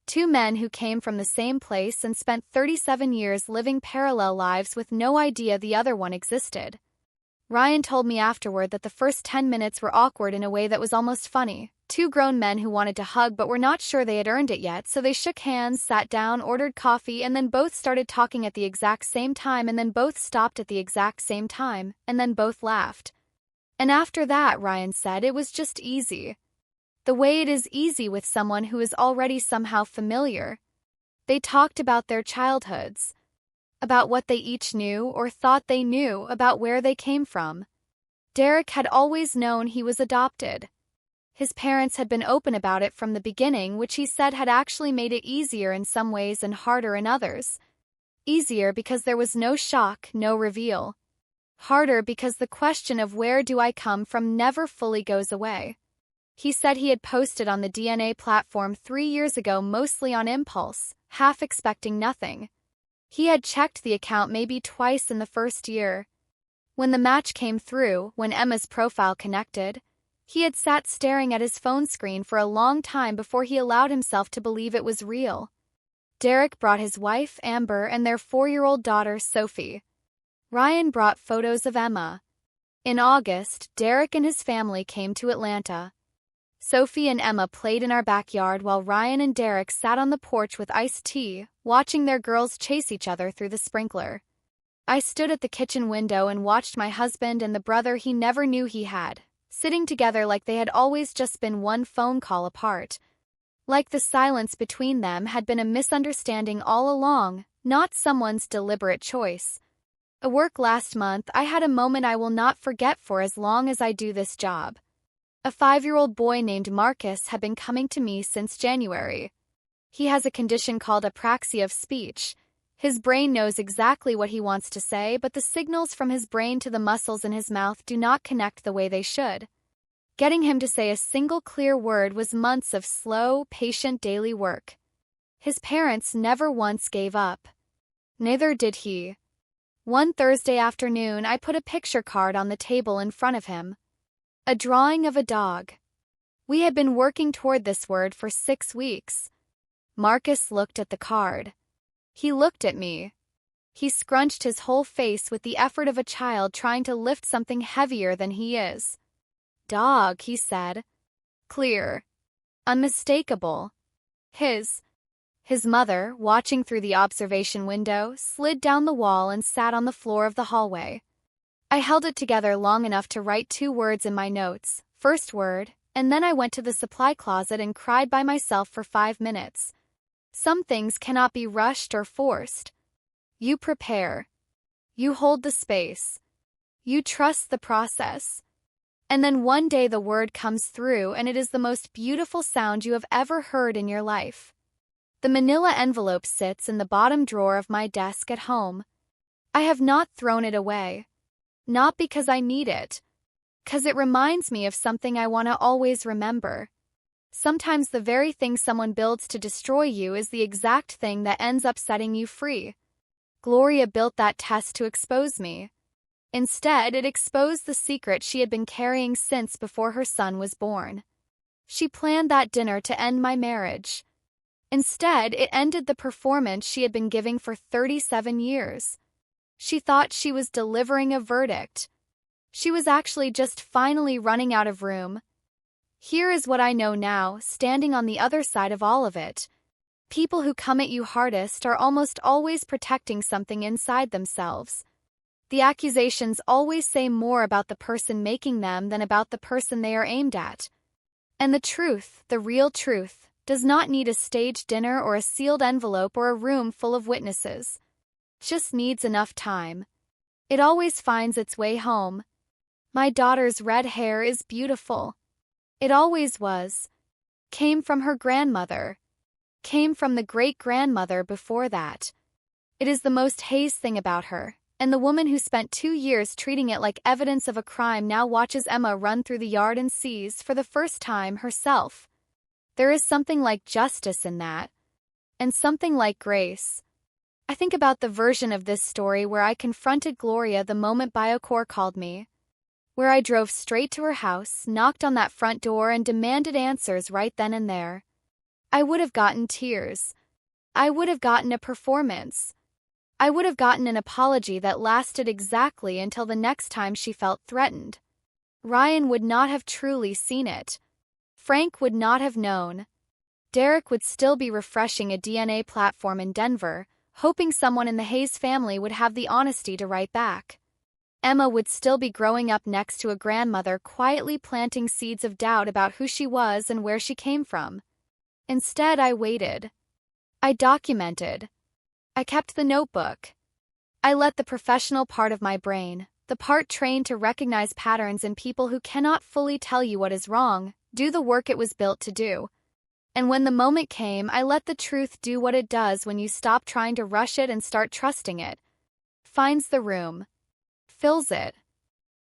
Two men who came from the same place and spent 37 years living parallel lives with no idea the other one existed. Ryan told me afterward that the first 10 minutes were awkward in a way that was almost funny. Two grown men who wanted to hug but were not sure they had earned it yet, so they shook hands, sat down, ordered coffee, and then both started talking at the exact same time, and then both stopped at the exact same time, and then both laughed. And after that, Ryan said, it was just easy. The way it is easy with someone who is already somehow familiar. They talked about their childhoods, about what they each knew or thought they knew, about where they came from. Derek had always known he was adopted. His parents had been open about it from the beginning, which he said had actually made it easier in some ways and harder in others. Easier because there was no shock, no reveal. Harder because the question of where do I come from never fully goes away. He said he had posted on the DNA platform 3 years ago, mostly on impulse, half expecting nothing. He had checked the account maybe twice in the first year. When the match came through, when Emma's profile connected, he had sat staring at his phone screen for a long time before he allowed himself to believe it was real. Derek brought his wife, Amber, and their 4-year-old daughter, Sophie. Ryan brought photos of Emma. In August, Derek and his family came to Atlanta. Sophie and Emma played in our backyard while Ryan and Derek sat on the porch with iced tea, watching their girls chase each other through the sprinkler. I stood at the kitchen window and watched my husband and the brother he never knew he had, sitting together like they had always just been one phone call apart. Like the silence between them had been a misunderstanding all along, not someone's deliberate choice. At work last month, I had a moment I will not forget for as long as I do this job. A 5-year-old boy named Marcus had been coming to me since January. He has a condition called apraxia of speech. His brain knows exactly what he wants to say, but the signals from his brain to the muscles in his mouth do not connect the way they should. Getting him to say a single clear word was months of slow, patient daily work. His parents never once gave up. Neither did he. One Thursday afternoon, I put a picture card on the table in front of him. A drawing of a dog. We had been working toward this word for 6 weeks. Marcus looked at the card. He looked at me. He scrunched his whole face with the effort of a child trying to lift something heavier than he is. Dog, he said. Clear. Unmistakable. His mother, watching through the observation window, slid down the wall and sat on the floor of the hallway. I held it together long enough to write 2 words in my notes, first word, and then I went to the supply closet and cried by myself for 5 minutes. Some things cannot be rushed or forced. You prepare. You hold the space. You trust the process. And then one day the word comes through and it is the most beautiful sound you have ever heard in your life. The manila envelope sits in the bottom drawer of my desk at home. I have not thrown it away. Not because I need it. 'Cause it reminds me of something I want to always remember. Sometimes the very thing someone builds to destroy you is the exact thing that ends up setting you free. Gloria built that test to expose me. Instead, it exposed the secret she had been carrying since before her son was born. She planned that dinner to end my marriage. Instead, it ended the performance she had been giving for 37 years. She thought she was delivering a verdict. She was actually just finally running out of room. Here is what I know now, standing on the other side of all of it. People who come at you hardest are almost always protecting something inside themselves. The accusations always say more about the person making them than about the person they are aimed at. And the truth, the real truth, does not need a staged dinner or a sealed envelope or a room full of witnesses. Just needs enough time. It always finds its way home. My daughter's red hair is beautiful. It always was. Came from her grandmother. Came from the great-grandmother before that. It is the most Hayes thing about her, And the woman who spent 2 years treating it like evidence of a crime now watches Emma run through the yard and sees, for the first time, herself. There is something like justice in that. And something like grace. I think about the version of this story where I confronted Gloria the moment Biocore called me. Where I drove straight to her house, knocked on that front door, and demanded answers right then and there. I would have gotten tears. I would have gotten a performance. I would have gotten an apology that lasted exactly until the next time she felt threatened. Ryan would not have truly seen it. Frank would not have known. Derek would still be refreshing a DNA platform in Denver, hoping someone in the Hayes family would have the honesty to write back. Emma would still be growing up next to a grandmother, quietly planting seeds of doubt about who she was and where she came from. Instead, I waited. I documented. I kept the notebook. I let the professional part of my brain, the part trained to recognize patterns in people who cannot fully tell you what is wrong, do the work it was built to do. And when the moment came, I let the truth do what it does when you stop trying to rush it and start trusting it. Finds the room. Fills it.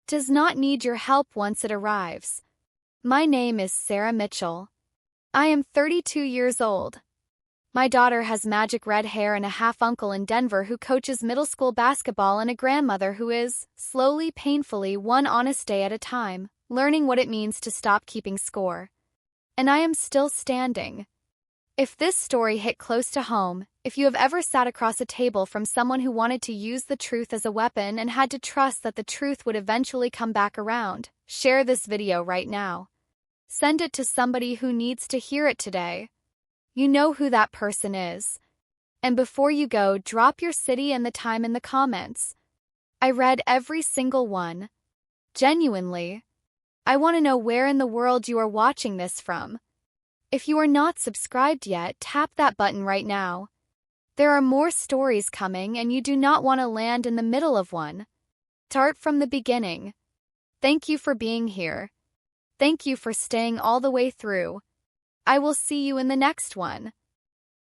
Does not need your help once it arrives. My name is Sara Mitchell. I am 32 years old. My daughter has magic red hair and a half-uncle in Denver who coaches middle school basketball and a grandmother who is, slowly, painfully, one honest day at a time, learning what it means to stop keeping score. And I am still standing. If this story hit close to home, if you have ever sat across a table from someone who wanted to use the truth as a weapon and had to trust that the truth would eventually come back around, share this video right now. Send it to somebody who needs to hear it today. You know who that person is. And before you go, drop your city and the time in the comments. I read every single one. Genuinely. I want to know where in the world you are watching this from. If you are not subscribed yet, tap that button right now. There are more stories coming and you do not want to land in the middle of one. Start from the beginning. Thank you for being here. Thank you for staying all the way through. I will see you in the next one.